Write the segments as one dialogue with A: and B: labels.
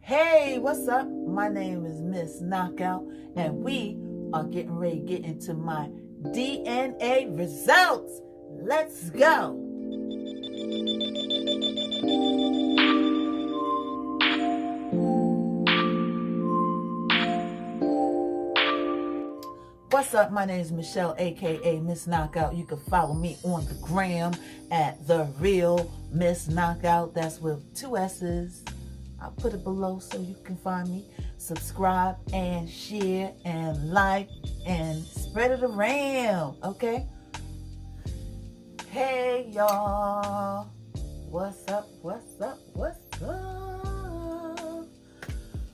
A: Hey, what's up? My name is Miss Knockout, and we are getting ready to get into my DNA results. Let's go. What's up? My name is Michelle, aka Miss Knockout. You can follow me on the gram at The Real Miss Knockout. That's with 2 S's. I'll put it below so you can find me. Subscribe and share and like and spread it around, okay? Hey, y'all. What's up? What's up? What's up?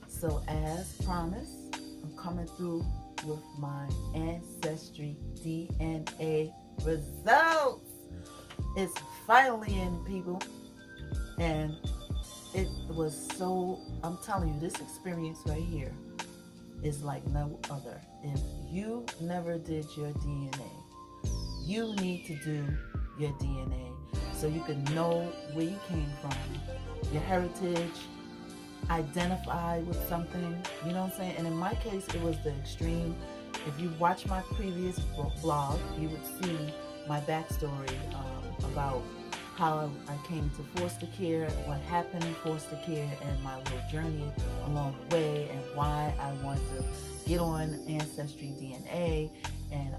A: So, as promised, I'm coming through with my Ancestry DNA results. It's finally in, people. And it was so, I'm telling you, this experience right here is like no other. If you never did your DNA, you need to do your DNA so you can know where you came from, your heritage, identify with something, you know what I'm saying? And in my case, it was the extreme. If you watch my previous blog, you would see my backstory about how I came to foster care, what happened in foster care, and my little journey along the way, and why I wanted to get on Ancestry DNA and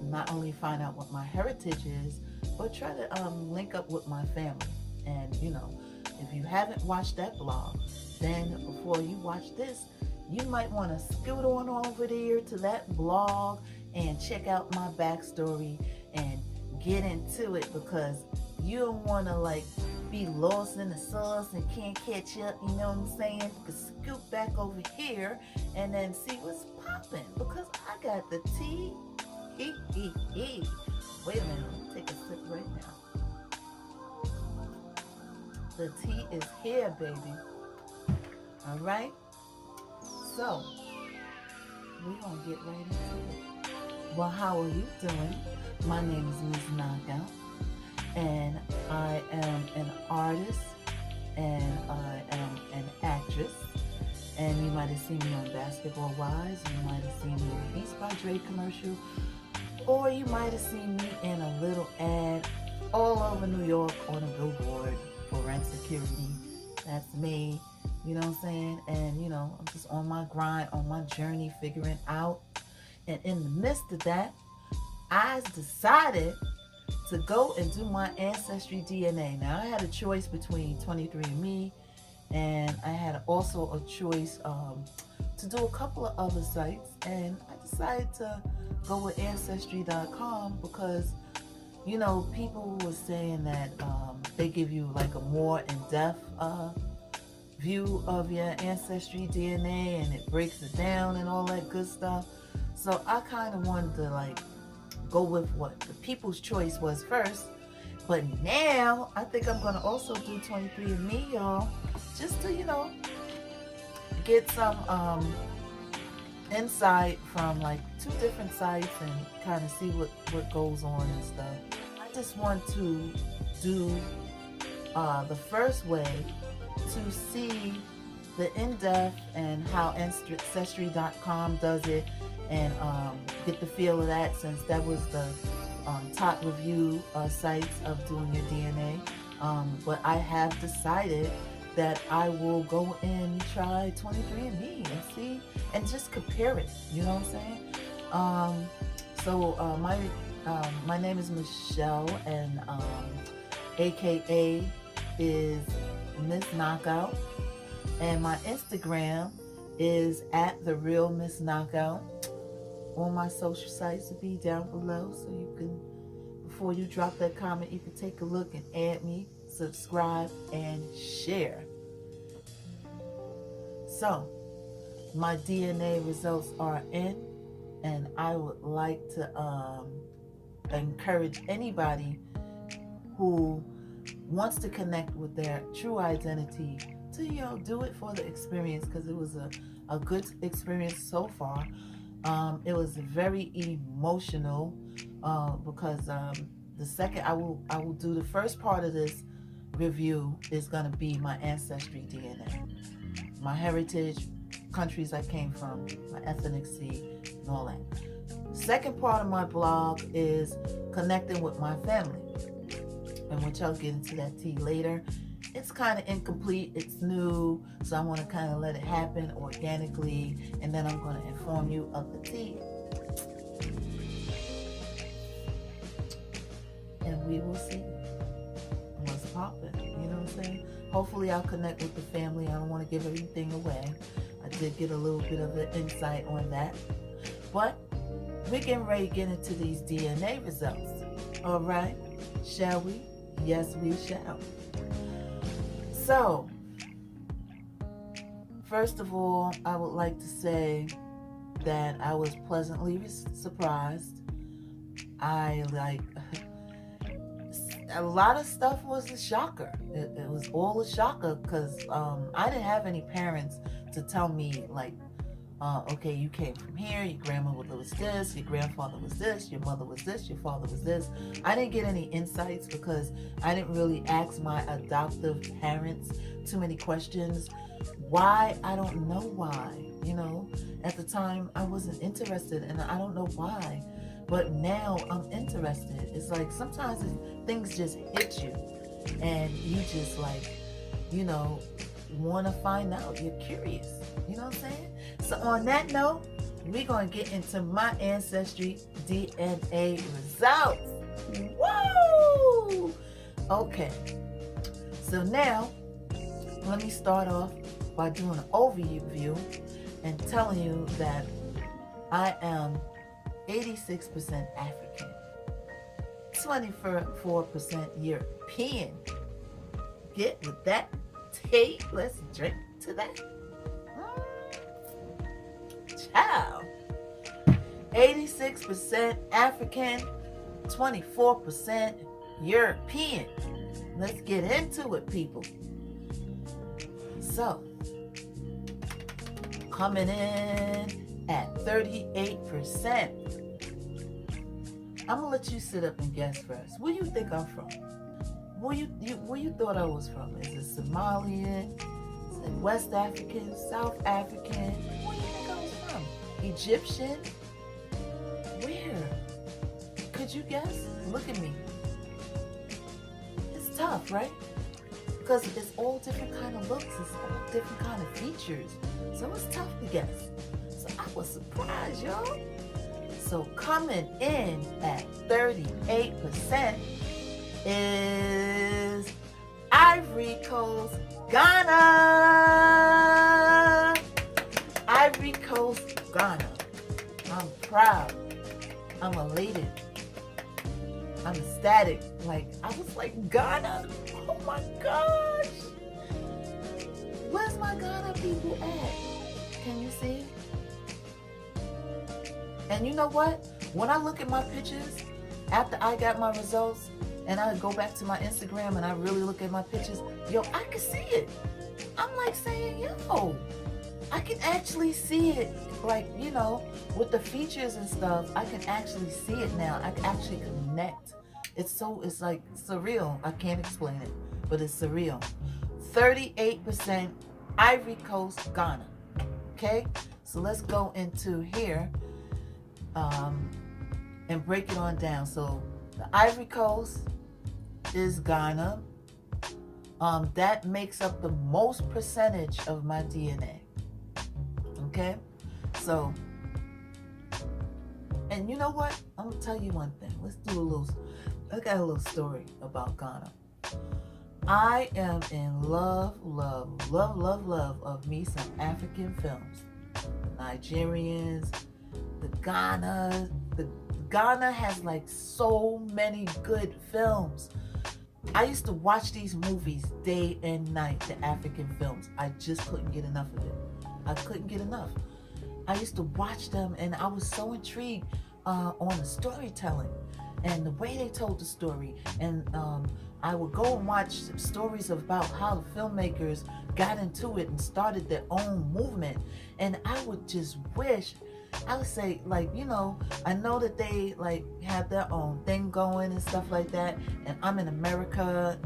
A: not only find out what my heritage is, but try to link up with my family. And you know, if you haven't watched that blog, then before you watch this, you might want to scoot on over there to that blog and check out my backstory and get into it, because you don't want to like be lost in the sauce and can't catch up, you know what I'm saying? You can scoot back over here and then see what's popping, because I got the tea. Wait a minute, let me take a sip right now. The tea is here, baby. All right, so we're gonna get right into it. Well, how are you doing? My name is Miss Knockout, and I am an artist, and I am an actress. And you might have seen me on Basketball Wives, you might have seen me in a Beats by Dre commercial, or you might have seen me in a little ad all over New York on a billboard for rent security. That's me. You know what I'm saying? And, you know, I'm just on my grind, on my journey, figuring out. And in the midst of that, I decided to go and do my Ancestry DNA. Now, I had a choice between 23andMe, and I had also a choice to do a couple of other sites. And I decided to go with Ancestry.com because, you know, people were saying that they give you like a more in-depth view of your Ancestry DNA, and it breaks it down and all that good stuff. So I kind of wanted to like go with what the people's choice was first. But now I think I'm gonna also do 23andMe, y'all, just to, you know, get some insight from like 2 different sites and kind of see what goes on and stuff. I just want to do the first way to see the in-depth and how Ancestry.com does it, and get the feel of that, since that was the top review sites of doing your DNA. But I have decided that I will go and try 23andMe and see, and just compare it, you know what I'm saying? So my name is Michelle, and aka is Miss Knockout, and my Instagram is at The Real Miss Knockout. All my social sites will be down below, so you can, before you drop that comment, you can take a look and add me, subscribe, and share. So, my DNA results are in, and I would like to encourage anybody who wants to connect with their true identity to, you know, do it for the experience, because it was a good experience so far. It was very emotional because the second I will do the first part of this review is going to be my Ancestry DNA. my heritage, countries I came from, my ethnicity, and all that. Second part of my blog is connecting with my family, and which I'll get into that tea later. It's kind of incomplete, it's new, so I want to kind of let it happen organically, and then I'm going to inform you of the tea. And we will see what's popping, you know what I'm saying? Hopefully I'll connect with the family. I don't want to give everything away. I did get a little bit of an insight on that. But we're getting ready to get into these DNA results. All right, shall we? Yes, we shall. So, first of all, I would like to say that I was pleasantly surprised. A lot of stuff was a shocker. It was all a shocker because I didn't have any parents to tell me, like, okay, you came from here, your grandmother was this, your grandfather was this, your mother was this, your father was this. I didn't get any insights because I didn't really ask my adoptive parents too many questions. Why? I don't know why. You know, at the time I wasn't interested, and I don't know why. But now I'm interested. It's like sometimes things just hit you and you just like, you know, want to find out. You're curious. You know what I'm saying? So on that note, we're going to get into my ancestry DNA results. Woo! Okay. So now, let me start off by doing an overview and telling you that I am 86% African, 24% European. Get with that tea. Let's drink to that. Ciao. 86% African, 24% European. Let's get into it, people. So, coming in at 38%. I'm gonna let you sit up and guess first. Where you think I'm from? Where you thought I was from? Is it Somalian? Is it West African? South African? Where you think I was from? Egyptian? Where? Could you guess? Look at me. It's tough, right? Because it's all different kind of looks. It's all different kind of features. So it's tough to guess. So I was surprised, y'all. So coming in at 38% is Ivory Coast, Ghana. Ivory Coast, Ghana. I'm proud. I'm elated. I'm ecstatic. Like, I was like, Ghana? Oh my gosh. Where's my Ghana people at? Can you see? And you know what? When I look at my pictures, after I got my results, and I go back to my Instagram and I really look at my pictures, yo, I can see it. I'm like saying, yo, I can actually see it. Like, you know, with the features and stuff, I can actually see it now. I can actually connect. It's like surreal. I can't explain it, but it's surreal. 38% Ivory Coast, Ghana. Okay, so let's go into here and break it on down. So the Ivory Coast is Ghana. That makes up the most percentage of my DNA. Okay, so, and you know what? I'm gonna tell you one thing. I got a little story about Ghana. I am in love of me some African films. The Nigerians, the Ghana has like so many good films. I used to watch these movies day and night, the African films. I just couldn't get enough of it. I couldn't get enough. I used to watch them and I was so intrigued on the storytelling and the way they told the story. And I would go and watch stories about how the filmmakers got into it and started their own movement. And I would just wish I would say, like, I know that they like have their own thing going and stuff like that. And I'm American.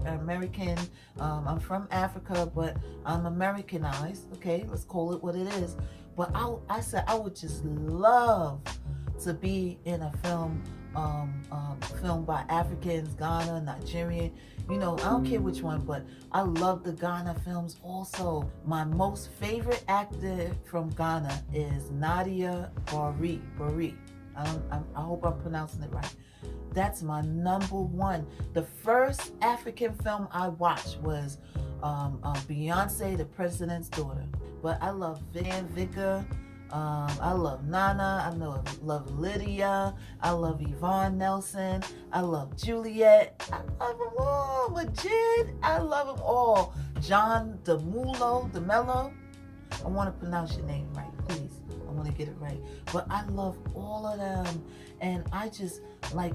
A: I'm from Africa, but I'm Americanized. Okay, let's call it what it is. But I said I would just love to be in a film, filmed by Africans, Ghana, Nigerian. I don't care which one, but I love the Ghana films also. My most favorite actor from Ghana is Nadia Bari. I hope I'm pronouncing it right. That's my number one. The first African film I watched was Beyonce, the President's Daughter. But I love Van Vicker. I love Nana. I love Lydia. I love Yvonne Nelson. I love Juliet. I love them all. Legit. I love them all. John DeMello. I want to pronounce your name right, please. I want to get it right. But I love all of them. And I just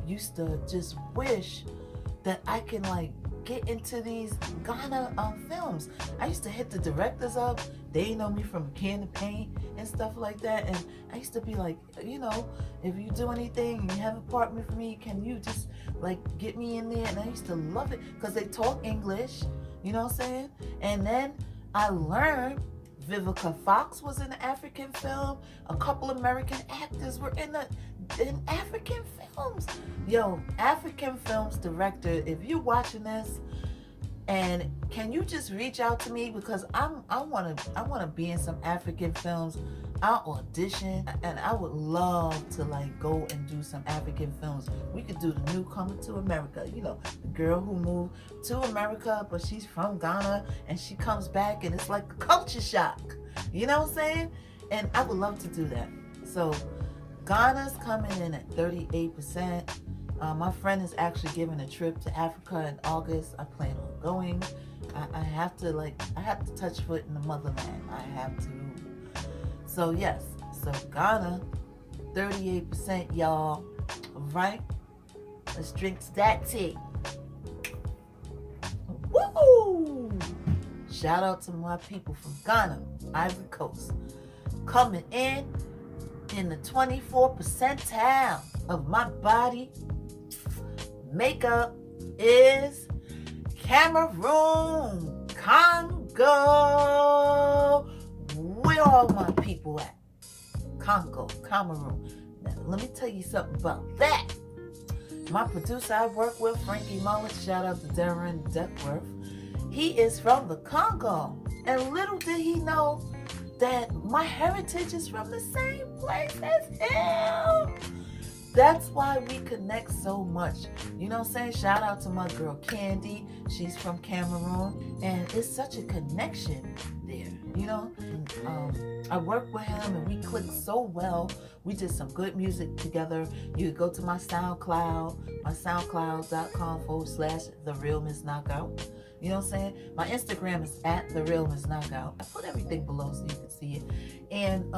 A: used to just wish that I can get into these Ghana films. I used to hit the directors up. They know me from Can of Paint and stuff like that. And I used to be like, if you do anything and you have a part with me, can you just get me in there? And I used to love it because they talk English, you know what I'm saying? And then I learned Vivica Fox was in the African film. A couple American actors were in African films. Yo, African films director, if you're watching this, and can you just reach out to me, because I wanna be in some African films. I'll audition, and I would love to go and do some African films. We could do the Newcomer to America. The girl who moved to America, but she's from Ghana, and she comes back, and it's like a culture shock. You know what I'm saying? And I would love to do that. So Ghana's coming in at 38%. My friend is actually giving a trip to Africa in August. I plan on going. I have to touch foot in the motherland. I have to. So yes, so Ghana, 38%, y'all. All right, let's drink that tea. Woo! Shout out to my people from Ghana, Ivory Coast, coming in the 24th percentile of my body makeup is Cameroon, Congo. Where all my people at? Congo, Cameroon. Now, let me tell you something about that. My producer I work with, Frankie Mullins, shout out to Darren Duckworth. He is from the Congo. And little did he know that my heritage is from the same place as him. That's why we connect so much. You know what I'm saying? Shout out to my girl Candy. She's from Cameroon. And it's such a connection there, I worked with him and we clicked so well. We did some good music together. You could go to my SoundCloud, my soundcloud.com/The Real Miss Knockout. You know what I'm saying? My Instagram is @The Real Miss Knockout. I put everything below so you can see it. And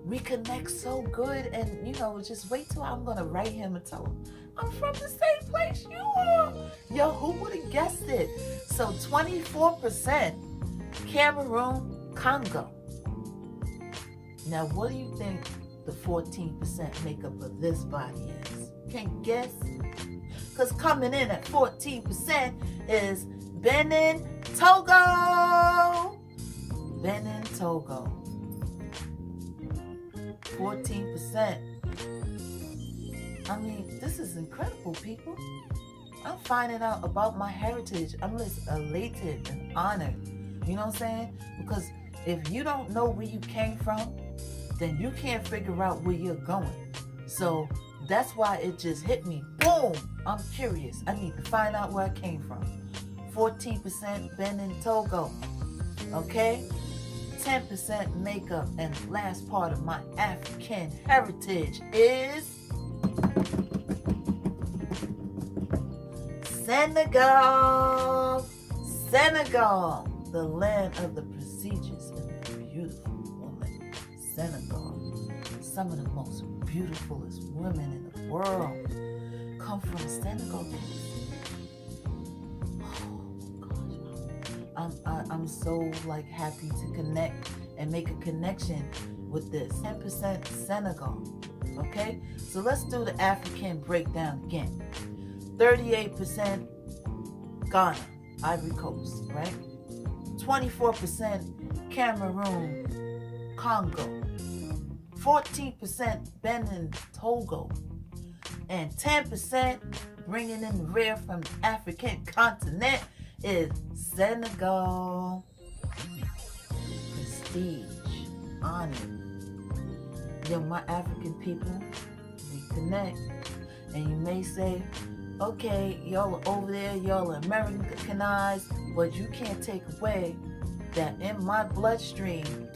A: we connect so good, and just wait till I'm gonna write him and tell him I'm from the same place you are. Yo, who would have guessed it? So 24% Cameroon, Congo. Now, what do you think the 14% makeup of this body is? Can't guess? Because coming in at 14% is Benin, Togo. Benin, Togo. 14%. I mean, this is incredible, people. I'm finding out about my heritage. I'm just elated and honored. You know what I'm saying? Because if you don't know where you came from, then you can't figure out where you're going. So that's why it just hit me. Boom! I'm curious. I need to find out where I came from. 14% Benin, Togo. Okay? 10% makeup, and the last part of my African heritage is Senegal. Senegal, the land of the prestigious and the beautiful woman. Senegal. Some of the most beautifulest women in the world come from Senegal. I'm so happy to connect and make a connection with this. 10% Senegal. Okay? So let's do the African breakdown again. 38% Ghana, Ivory Coast, right? 24% Cameroon, Congo. 14% Benin, Togo. And 10% bringing in the rear from the African continent is Senegal. Prestige, honor. Yo, my African people, we connect. And you may say, okay, y'all are over there, y'all are Americanized, but you can't take away that in my bloodstream,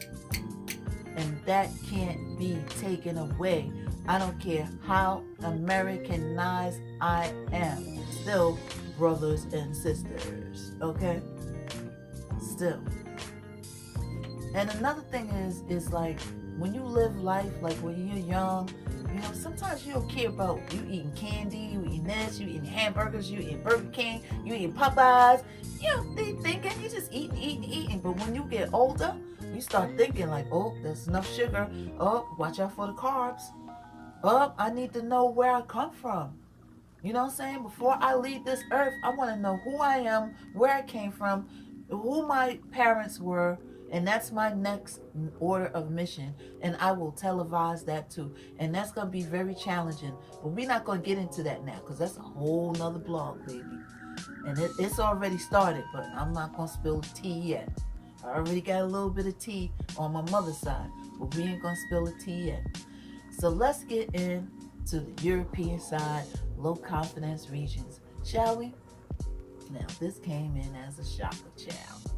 A: and that can't be taken away. I don't care how Americanized I am. Still brothers and sisters, okay? Still. And another thing is like, when you live life, like when you're young, you know, sometimes you don't care about you eating candy, you eating this, you eating hamburgers, you eating Burger King, you eating Popeyes. You know, they thinking you just eating. But when you get older, you start thinking like, oh, there's enough sugar. Oh, watch out for the carbs. Oh, I need to know where I come from. You know what I'm saying? Before I leave this earth, I want to know who I am, where I came from, who my parents were, and that's my next order of mission. And I will televise that too. And that's going to be very challenging. But we're not going to get into that now because that's a whole nother blog, baby. And it's already started, but I'm not going to spill the tea yet. I already got a little bit of tea on my mother's side, but we ain't going to spill the tea yet. So let's get into the European side, low confidence regions, shall we? Now, this came in as a shocker, child.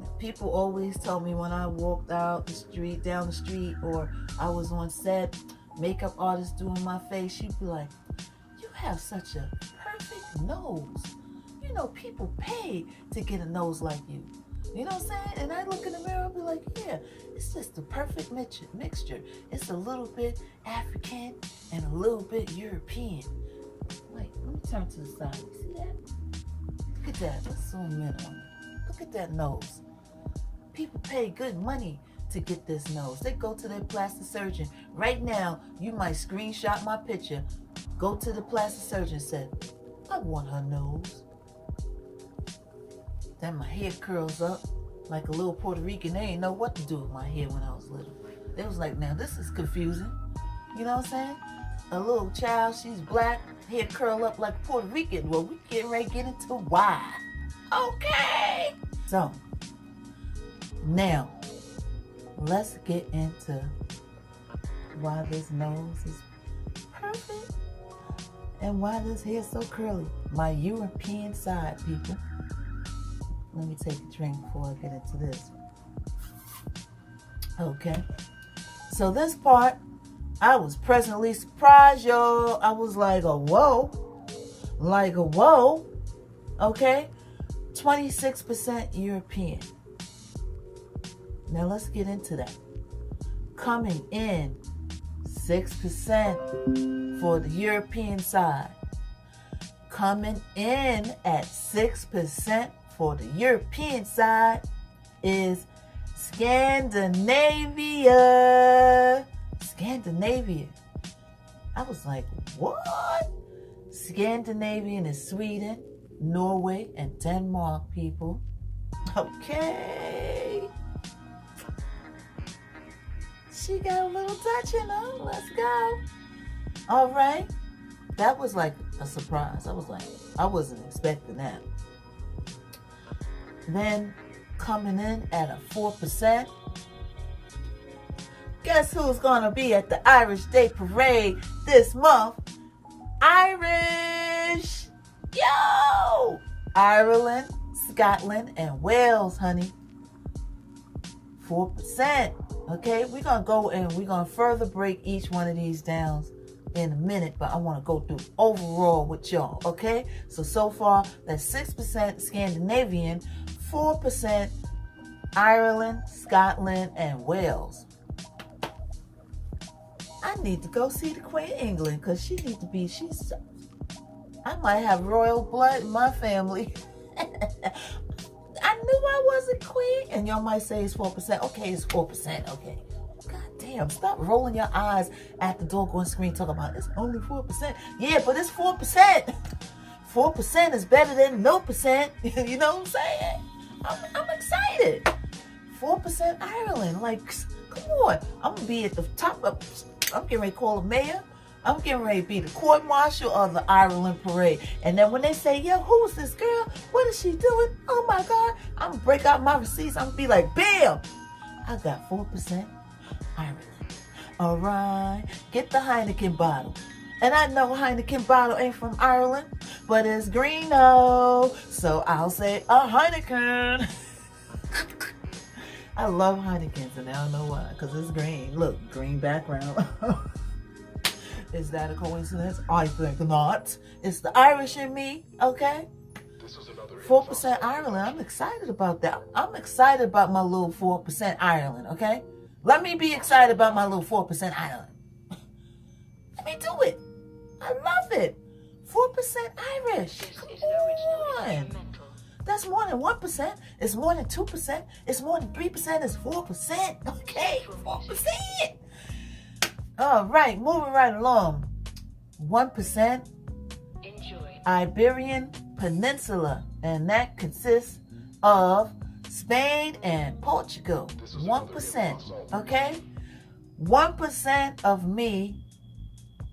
A: Now, people always tell me when I walked down the street, or I was on set, makeup artist doing my face, she'd be like, you have such a perfect nose. You know, people pay to get a nose like you. You know what I'm saying? And I look in the mirror and be like, yeah, it's just the perfect mixture. It's a little bit African and a little bit European. Wait, let me turn to the side. You see that? Look at that. Let's zoom in on it. Look at that nose. People pay good money to get this nose. They go to their plastic surgeon. Right now, you might screenshot my picture. Go to the plastic surgeon and say, I want her nose. Then my hair curls up like a little Puerto Rican. They didn't know what to do with my hair when I was little. They was like, now this is confusing. You know what I'm saying? A little child, she's black, hair curl up like Puerto Rican. Well, we getting ready to get into why. Okay. So, now, let's get into why this nose is perfect and why this hair is so curly. My European side, people. Let me take a drink before I get into this. Okay. So this part, I was pleasantly surprised, y'all. I was like a whoa. Like a whoa. Okay. 26% European. Now let's get into that. Coming in 6% for the European side. Coming in at 6% for the European side is Scandinavia. Scandinavia. I was like, what? Scandinavian is Sweden, Norway, and Denmark, people. Okay. She got a little touch in her. Let's go. All right. That was like a surprise. I was like, I wasn't expecting that. Then coming in at a 4%. Guess who's going to be at the Irish Day Parade this month? Irish! Yo! Ireland, Scotland, and Wales, honey. 4%. Okay, we're going to go and we're going to further break each one of these down in a minute, but I want to go through overall with y'all, okay? So far, that's 6% Scandinavian, 4% Ireland, Scotland, and Wales. I need to go see the Queen of England because she needs to be, I might have royal blood in my family. I knew I was a queen. And y'all might say it's 4%. Okay, it's 4%. Okay. God damn, stop rolling your eyes at the doggone screen talking about it's only 4%. Yeah, but it's 4%. 4% is better than no percent. You know what I'm saying? I'm excited. 4% Ireland. Like, come on. I'm going to be at the top of, I'm getting ready to call a mayor. I'm getting ready to be the court marshal of the Ireland parade. And then when they say, yo, who's this girl? What is she doing? Oh my God. I'm going to break out my receipts. I'm going to be like, bam. I got 4% Ireland. All right. Get the Heineken bottle. And I know Heineken bottle ain't from Ireland, but it's Greeno. So I'll say a Heineken. I love Heinekens, and I don't know why, because it's green. Look, green background. Is that a coincidence? I think not. It's the Irish in me, okay? 4% Ireland. I'm excited about that. I'm excited about my little 4% Ireland, okay? Let me be excited about my little 4% Ireland. Let me do it. I love it. 4% Irish. Come on. That's more than 1%. It's more than 2%. It's more than 3%. It's 4%. Okay, 4%. All right, moving right along. 1%. Iberian Peninsula, and that consists of Spain and Portugal. 1%. Okay? 1% of me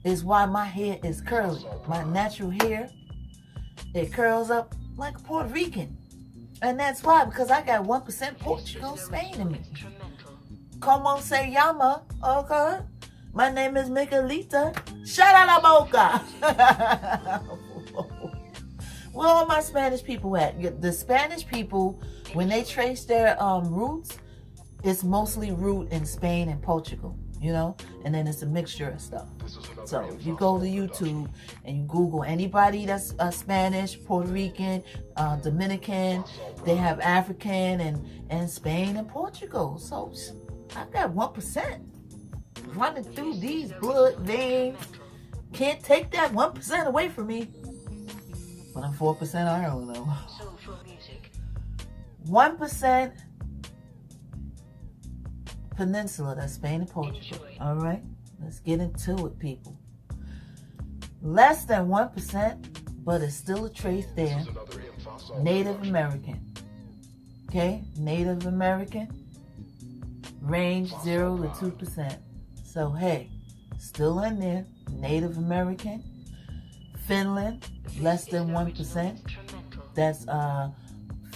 A: is why my hair is curly. My natural hair, it curls up like a Puerto Rican. And that's why, because I got 1% Portugal, Spain in me. Como se llama? Okay. My name is Miguelita. Shut out la boca. Where are my Spanish people at? The Spanish people, when they trace their roots, it's mostly root in Spain and Portugal, you know? And then it's a mixture of stuff. So if you go to YouTube and you Google anybody that's Spanish, Puerto Rican, Dominican, they have African and Spain and Portugal. So I got 1% running through these blood veins. Can't take that 1% away from me. But I'm 4% Ireland though. 1% Peninsula, that's Spain and Portugal. All right, let's get into it, people. Less than 1%, but it's still a trace there. Native American. Okay, Native American. Range 0 to 2%. So hey, still in there. Native American. Finland, less than 1%. That's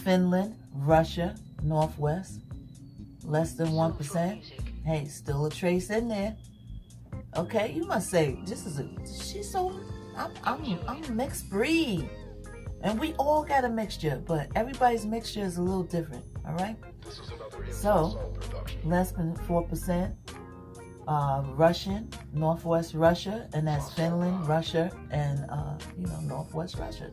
A: Finland, Russia, Northwest. Less than 1%. Hey, still a trace in there. Okay, you must say, I'm a mixed breed. And we all got a mixture, but everybody's mixture is a little different, all right? So, less than 4%. Russian, Northwest Russia, and that's Finland, Russia, and Northwest Russia.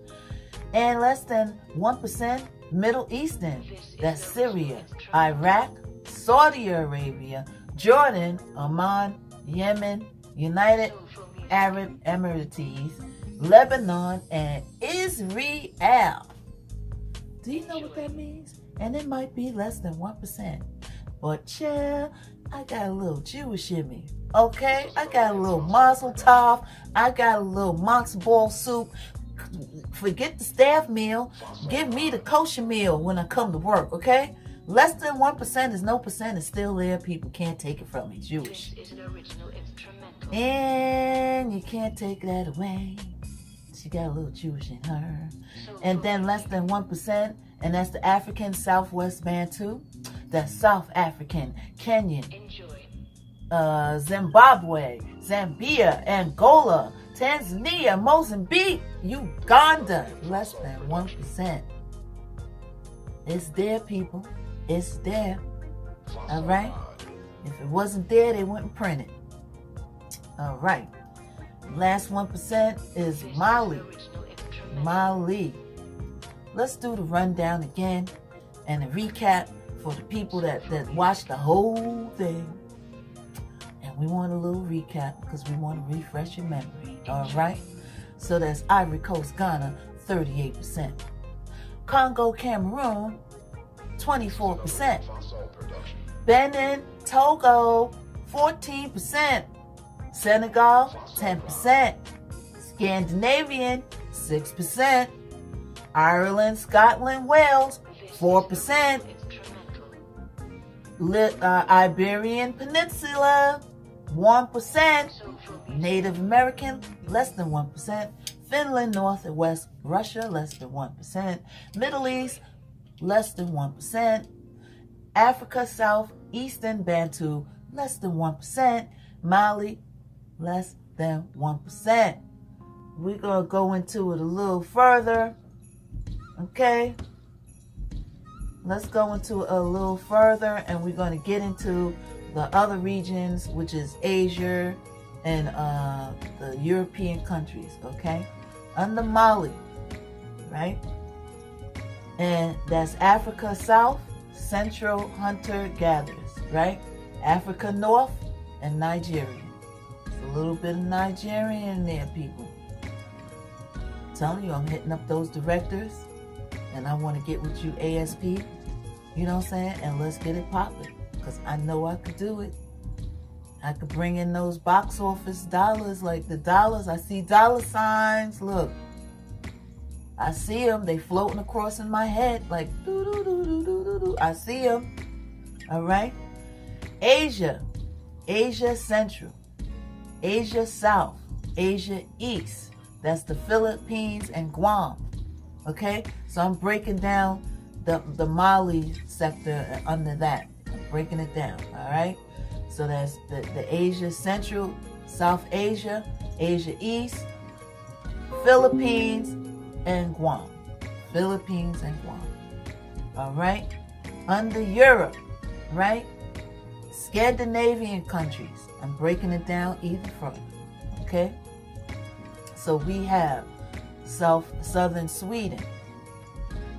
A: And less than 1% Middle Eastern, that's Syria, Iraq, Saudi Arabia, Jordan, Oman, Yemen, United Arab Emirates, Lebanon, and Israel. Do you know what that means? And it might be less than 1%. But chill, I got a little Jewish in me, okay? I got a little mazel tov. I got a little matzo ball soup. Forget the staff meal. Give me the kosher meal when I come to work, okay? Less than 1% is no percent. It's still there. People can't take it from me. Jewish. And you can't take that away. She got a little Jewish in her. And then less than 1%, and that's the African Southwest Bantu. That's South African, Kenyan, Zimbabwe, Zambia, Angola, Tanzania, Mozambique, Uganda. Less than 1%. It's there, people. It's there. All right? If it wasn't there, they wouldn't print it. All right. Last 1% is Mali. Mali. Let's do the rundown again and a recap for the people that watched the whole thing. And we want a little recap because we want to refresh your memory. All right? So that's Ivory Coast, Ghana, 38%. Congo, Cameroon, 24%. Benin, Togo, 14%. Senegal, 10%. Scandinavian, 6%. Ireland, Scotland, Wales, 4%. Iberian Peninsula, 1%. Native American, less than 1%. Finland, North and West Russia, less than 1%. Middle East, less than 1%. Africa, South, Eastern Bantu, less than 1%. Mali, less than 1%. We're going to go into it a little further. Okay? Let's go into it a little further, and we're going to get into the other regions, which is Asia and the European countries. Okay? Under Mali, right? And that's Africa South, Central Hunter-Gatherers, right? Africa North, and Nigeria. It's a little bit of Nigeria in there, people. I'm telling you, I'm hitting up those directors, and I want to get with you ASP, you know what I'm saying? And let's get it popping, because I know I could do it. I could bring in those box office dollars, like the dollars. I see dollar signs, look. I see them. They floating across in my head like doo-doo-doo-doo-doo-doo. I see them. All right. Asia. Asia Central. Asia South. Asia East. That's the Philippines and Guam. Okay. So I'm breaking down the Mali sector under that. I'm breaking it down. All right. So that's the Asia Central, South Asia, Asia East, Philippines, and Guam. Philippines and Guam. All right? Under Europe, right? Scandinavian countries. I'm breaking it down even further. Okay? So we have southern Sweden,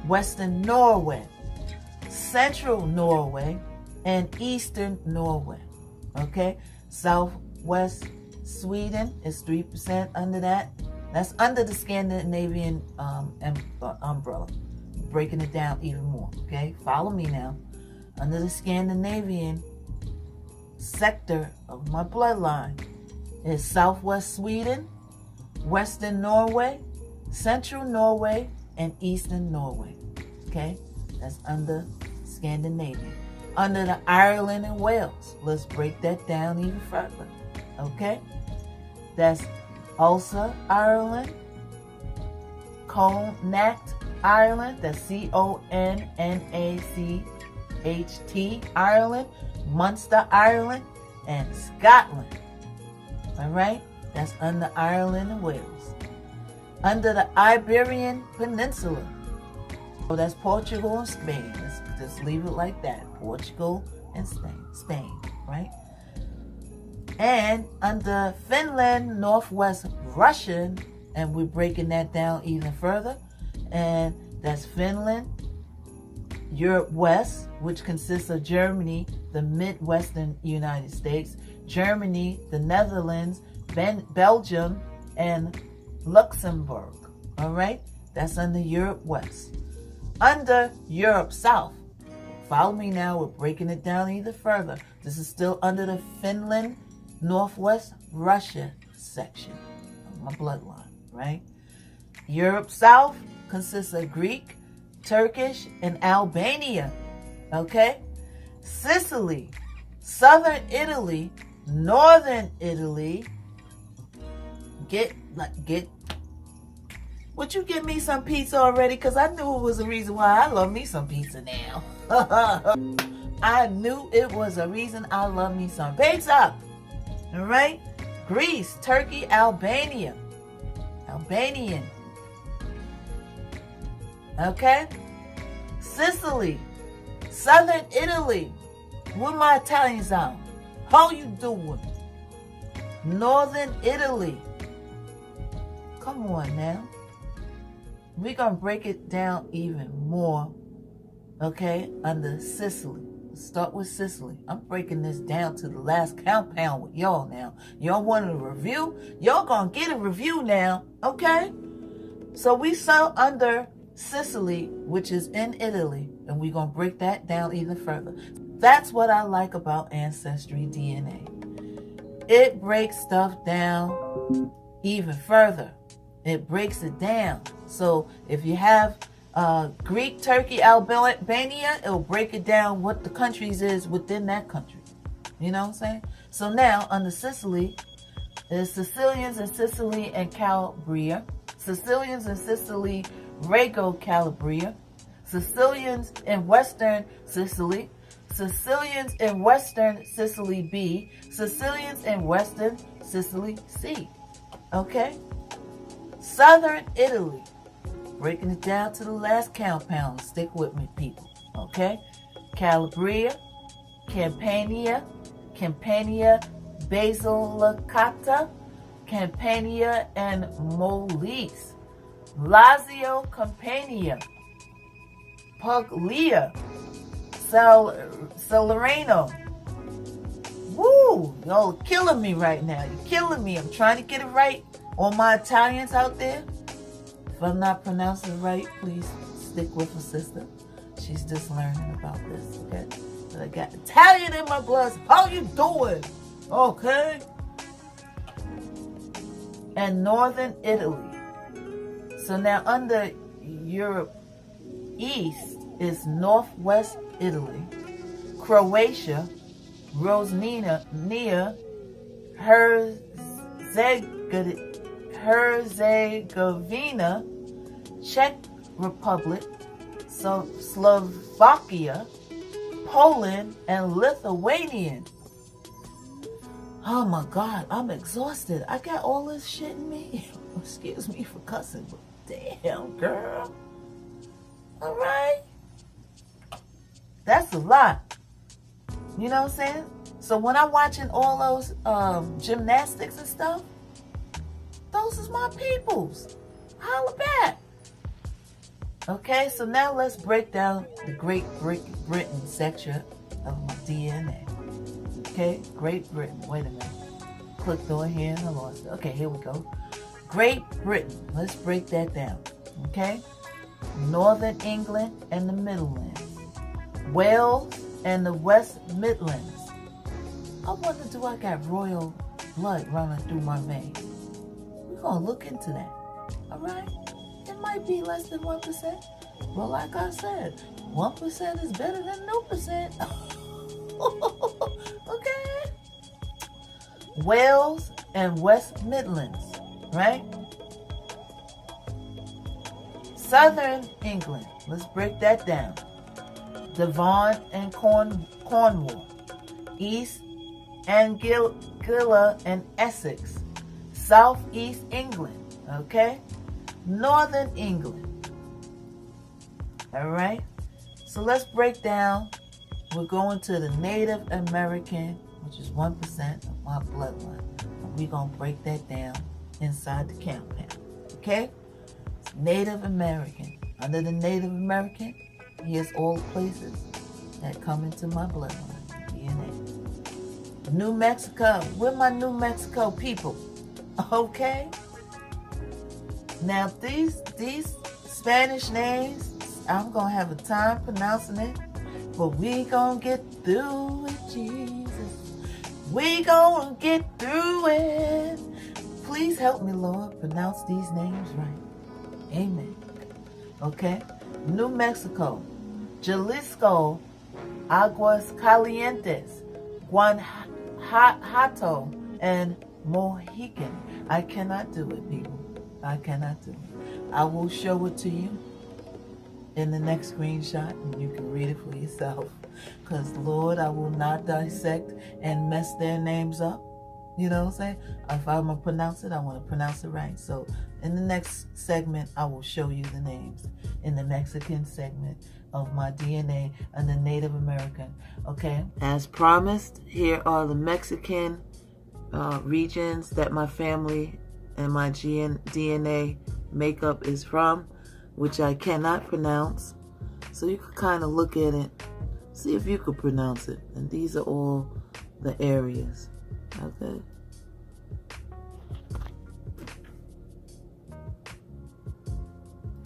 A: western Norway, central Norway, and eastern Norway. Okay? Southwest Sweden is 3% under that. That's under the Scandinavian umbrella. Breaking it down even more, okay? Follow me now. Under the Scandinavian sector of my bloodline is Southwest Sweden, Western Norway, Central Norway, and Eastern Norway, okay? That's under Scandinavian. Under the Ireland and Wales, let's break that down even further, okay? That's Ulster, Ireland, Connacht, Ireland, that's C-O-N-N-A-C-H-T, Ireland, Munster, Ireland, and Scotland. All right? That's under Ireland and Wales. Under the Iberian Peninsula, so that's Portugal and Spain. Let's just leave it like that. Portugal and Spain, right? And under Finland, Northwest Russian, and we're breaking that down even further. And that's Finland, Europe West, which consists of Germany, the Midwestern United States, Germany, the Netherlands, Belgium, and Luxembourg. All right? That's under Europe West. Under Europe South, follow me now, we're breaking it down even further. This is still under the Finland, Northwest Russia section of my bloodline, right? Europe South consists of Greek, Turkish, and Albania, okay? Sicily, Southern Italy, Northern Italy. Would you give me some pizza already? Because I knew it was a reason why I love me some pizza now. I knew it was a reason I love me some pizza. All right? Greece, Turkey, Albanian. Okay? Sicily, Southern Italy. Where my Italians on? How you doing? Northern Italy. Come on now. We're going to break it down even more. Okay? Under Sicily. Start with Sicily. I'm breaking this down to the last compound with y'all now. Y'all wanted a review? Y'all gonna get a review now, okay? So we saw under Sicily, which is in Italy, and we're gonna break that down even further. That's what I like about Ancestry DNA. it breaks stuff down even further. It breaks it down. So if you have Greek, Turkey, Albania, it'll break it down what the countries is within that country. You know what I'm saying? So now under Sicily, there's Sicilians in Sicily and Calabria, Sicilians in Sicily, Reggio Calabria, Sicilians in Western Sicily, Sicilians in Western Sicily B, Sicilians in Western Sicily C. Okay? Southern Italy. Breaking it down to the last compound. Stick with me, people. Okay? Calabria, Campania, Basilicata, Campania, and Molise. Lazio, Campania, Puglia, Salerno. Woo! Y'all are killing me right now. You're killing me. I'm trying to get it right. All my Italians out there, if I'm not pronouncing it right, please stick with a sister. She's just learning about this, okay? But I got Italian in my blood. How you doing? Okay? And Northern Italy. So now under Europe East is Northwest Italy, Croatia, Rosnia, Herzegovina, Czech Republic, Slovakia, Poland, and Lithuania. Oh my God, I'm exhausted. I got all this shit in me. Excuse me for cussing, but damn, girl. All right. That's a lot. You know what I'm saying? So when I'm watching all those gymnastics and stuff, those is my peoples. Holla back. Okay, so now let's break down the Great Britain section of my DNA. Okay, Great Britain. Wait a minute. Clicked on here and I lost it. Okay, here we go. Great Britain. Let's break that down. Okay? Northern England and the Midlands. Wales and the West Midlands. I wonder, do I got royal blood running through my veins? We're going to look into that. All right? It might be less than 1%. Well, like I said, 1% is better than no percent. Okay? Wales and West Midlands, right? Southern England. Let's break that down. Devon and Cornwall. East Anglia and Essex. Southeast England, okay? Northern England. All right? So let's break down. We're going to the Native American, which is 1% of my bloodline. And we're going to break that down inside the compound, okay? Native American. Under the Native American, here's all the places that come into my bloodline, DNA. New Mexico. Where my New Mexico people? Okay? Now, these Spanish names, I'm going to have a time pronouncing it, but we going to get through it, Jesus. We going to get through it. Please help me, Lord, pronounce these names right. Amen. Okay? New Mexico, Jalisco, Aguas Calientes, Guanajuato, and Mohican. I cannot do it, people. I cannot do it. I will show it to you in the next screenshot, and you can read it for yourself. Because, Lord, I will not dissect and mess their names up. You know what I'm saying? If I'm going to pronounce it, I want to pronounce it right. So in the next segment, I will show you the names in the Mexican segment of my DNA and the Native American. Okay? As promised, here are the Mexican regions that my family and my DNA makeup is from, which I cannot pronounce. So you can kind of look at it, see if you could pronounce it. And these are all the areas. Okay.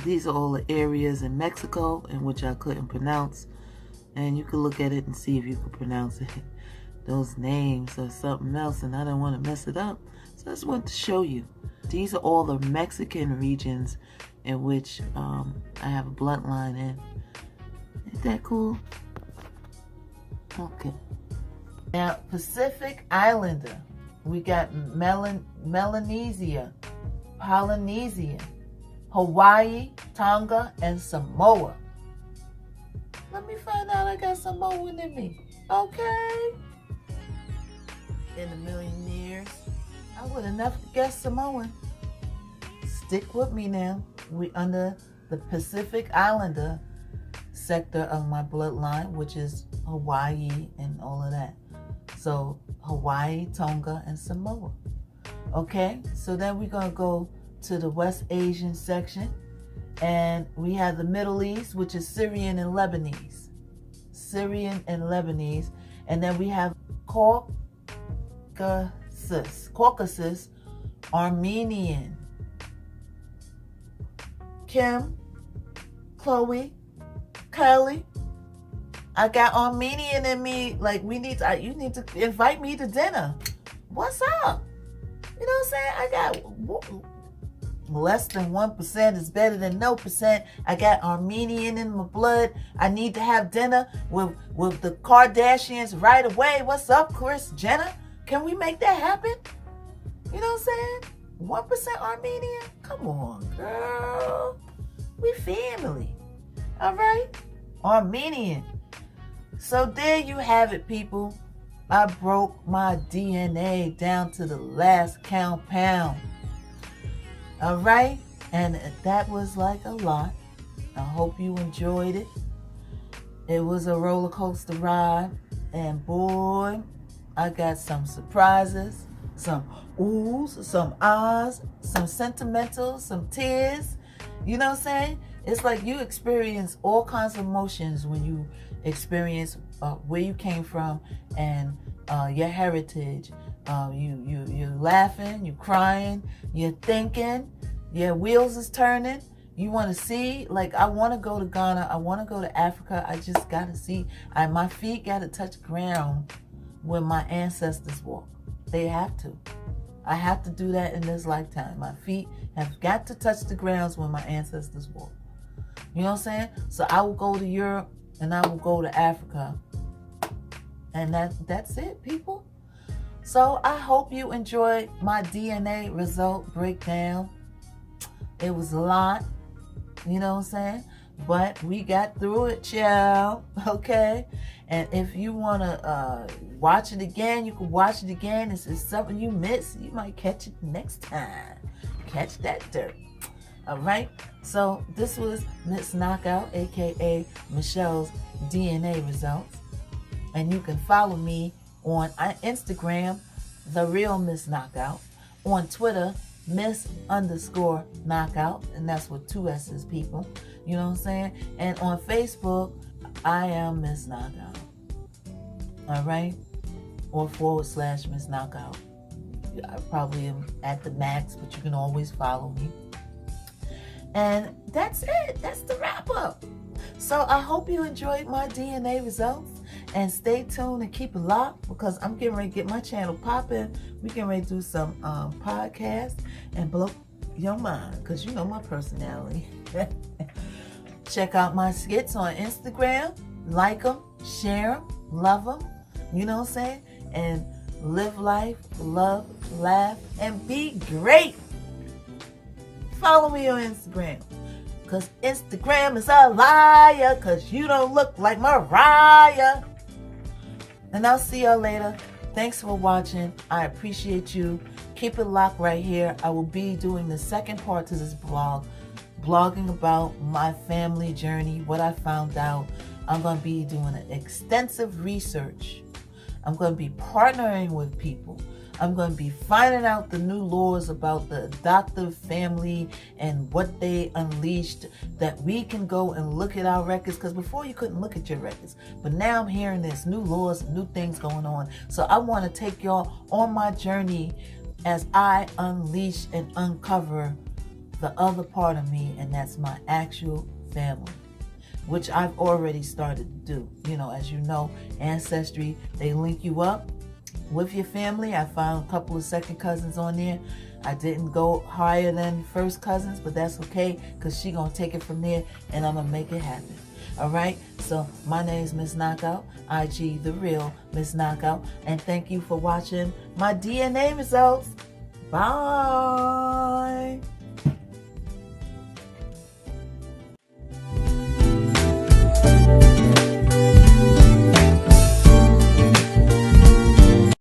A: These are all the areas in Mexico in which I couldn't pronounce. And you can look at it and see if you can pronounce it. those names or something else, and I don't want to mess it up. So I just want to show you. These are all the Mexican regions in which I have a bloodline in. Isn't that cool? Okay. Now, Pacific Islander. We got Melanesia, Polynesia, Hawaii, Tonga, and Samoa. Let me find out I got Samoan in me. Okay. In a million years, I would have never guessed Samoan. Stick with me now. We under the Pacific Islander sector of my bloodline, which is Hawaii and all of that. So Hawaii, Tonga, and Samoa. Okay, so then we're going to go to the West Asian section. And we have the Middle East, which is Syrian and Lebanese. Syrian and Lebanese. And then we have Caucasus, Armenian. Kim, Chloe, Kylie, I got Armenian in me. Like, you need to invite me to dinner. What's up? You know what I'm saying? I got less than 1% is better than no percent. I got Armenian in my blood. I need to have dinner with the Kardashians right away. What's up, Kris Jenner? Can we make that happen? You know what I'm saying? 1% Armenian? Come on, girl. We family. All right? Armenian. So there you have it, people. I broke my DNA down to the last compound. All right? And that was like a lot. I hope you enjoyed it. It was a roller coaster ride. And boy, I got some surprises, some oohs, some ahs, some sentimentals, some tears. You know what I'm saying? It's like you experience all kinds of emotions when you experience where you came from and your heritage. You're laughing, you're crying, you're thinking, your wheels is turning. You want to see, like, I want to go to Ghana, I want to go to Africa. I just got to see. My feet got to touch ground where my ancestors walked. They have to. I have to do that in this lifetime. My feet have got to touch the grounds where my ancestors walked. You know what I'm saying? So I will go to Europe and I will go to Africa. And that's it, people. So I hope you enjoyed my DNA result breakdown. It was a lot, you know what I'm saying? But we got through it, child. Okay? And if you want to watch it again, you can watch it again. If it's something you missed, you might catch it next time. Catch that dirt. All right? So this was Miss Knockout, a.k.a. Michelle's DNA results. And you can follow me on Instagram, The Real Miss Knockout. On Twitter, Miss_Knockout. And that's with 2 S's, people. You know what I'm saying? And on Facebook, I am Miss Knockout. All right? Or / Miss Knockout. I probably am at the max, but you can always follow me. And that's it. That's the wrap up. So I hope you enjoyed my DNA results. And stay tuned and keep it locked because I'm getting ready to get my channel popping. We're getting ready to do some podcasts and blow your mind because you know my personality. Check out my skits on Instagram. Like them, share them, love them. You know what I'm saying? And live life, love, laugh, and be great. Follow me on Instagram. Because Instagram is a liar. Because you don't look like Mariah. And I'll see y'all later. Thanks for watching. I appreciate you. Keep it locked right here. I will be doing the second part to this blog. Blogging about my family journey. What I found out. I'm going to be doing an extensive research. I'm going to be partnering with people. I'm going to be finding out the new laws about the adoptive family and what they unleashed, that we can go and look at our records. Because before you couldn't look at your records. But now I'm hearing there's new laws, new things going on. So I want to take y'all on my journey as I unleash and uncover the other part of me. And that's my actual family. which I've already started to do. You know, as you know, Ancestry, they link you up with your family. I found a couple of second cousins on there. I didn't go higher than first cousins, but that's okay, because she gonna take it from there and I'm gonna make it happen. All right, so my name is Miss Knockout, IG the real Miss Knockout, and thank you for watching my DNA results. Bye.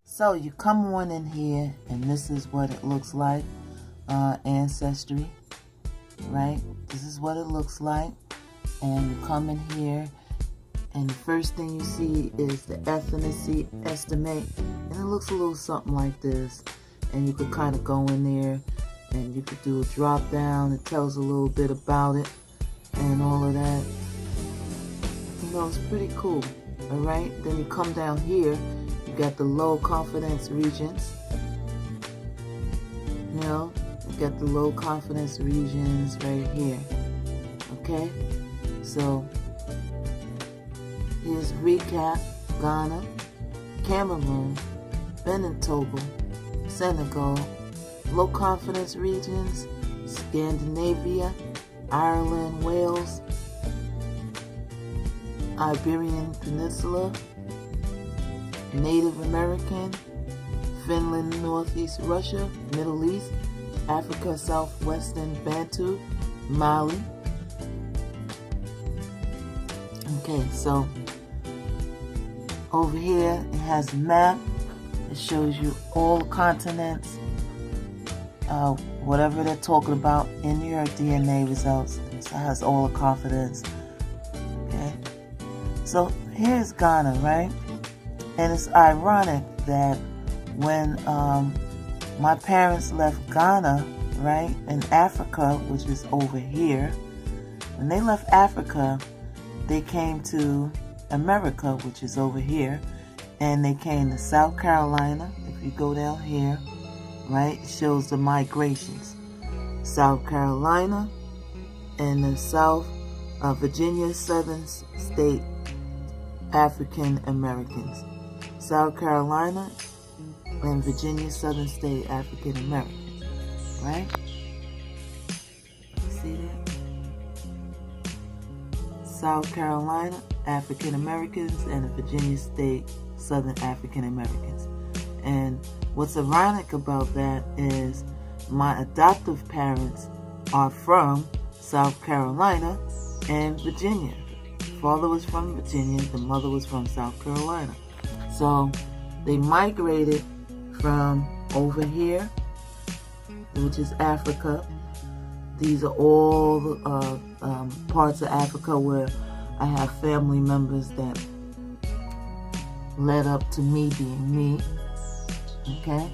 A: So you come on in here, and this is what it looks like. Ancestry, right? This is what it looks like. And you come in here, and the first thing you see is the ethnicity estimate, and it looks a little something like this. And you could kind of go in there, and you could do a drop down. It tells a little bit about it, and all of that. You know, it's pretty cool. All right. Then you come down here. You got the low confidence regions. You know, you got the low confidence regions right here. Okay. So, here's recap: Ghana, Cameroon, Benin, Togo, Senegal, low confidence regions, Scandinavia, Ireland, Wales, Iberian Peninsula, Native American, Finland, Northeast Russia, Middle East, Africa, Southwestern Bantu, Mali. Okay, so over here it has a map. It shows you all the continents, whatever they're talking about in your DNA results. It has all the confidence. Okay, so here's Ghana, right? And it's ironic that when my parents left Ghana, right, in Africa, which is over here, when they left Africa, they came to America, which is over here, and they came to South Carolina. If you go down here, right, it shows the migrations. South Carolina and the South Virginia Southern State African Americans. South Carolina and Virginia Southern State African Americans, right? See that? South Carolina African Americans and the Virginia State Southern African Americans. And what's ironic about that is my adoptive parents are from South Carolina and Virginia. Father was from Virginia, the mother was from South Carolina. So they migrated from over here, which is Africa. These are all parts of Africa where I have family members that led up to me being me. Okay?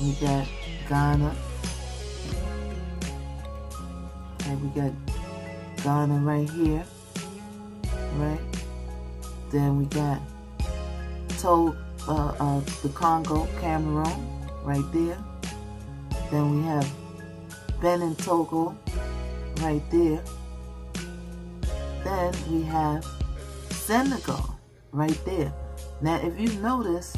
A: We got Ghana. Okay, we got Ghana right here. Right? Then we got the Congo, Cameroon, right there. Then we have Benin, Togo, right there. Then we have Senegal, right there. Now, if you notice,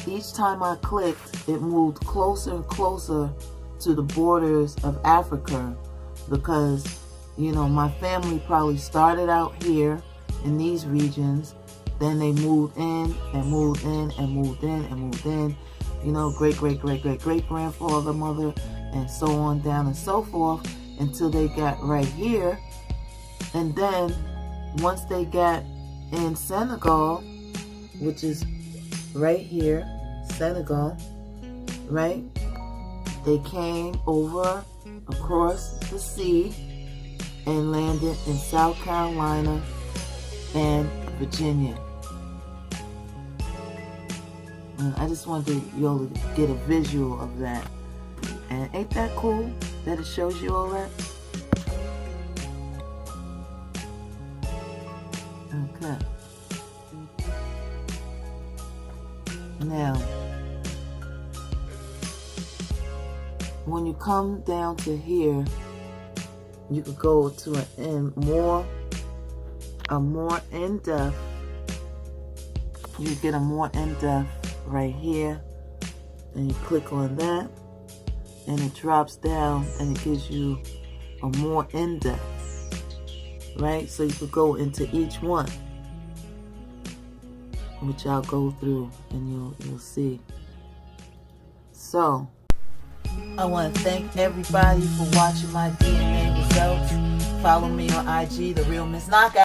A: each time I clicked, it moved closer and closer to the borders of Africa, because, you know, my family probably started out here in these regions. Then they moved in and moved in and moved in and moved in. You know, great-great-great-great-great-grandfather, mother, and so on down and so forth, until they got right here. And then once they got in Senegal, which is right here, Senegal, right? They came over across the sea and landed in South Carolina and Virginia. And I just wanted y'all to get a visual of that. And ain't that cool that it shows you all that? Okay. Now, when you come down to here, you could go to a more in-depth. You get a more in-depth right here, and you click on that, and it drops down and it gives you a more in-depth, right? So you could go into each one, which I'll go through and you'll see. So I want to thank everybody for watching my DNA results. Follow me on IG, The Real Miss Knockout.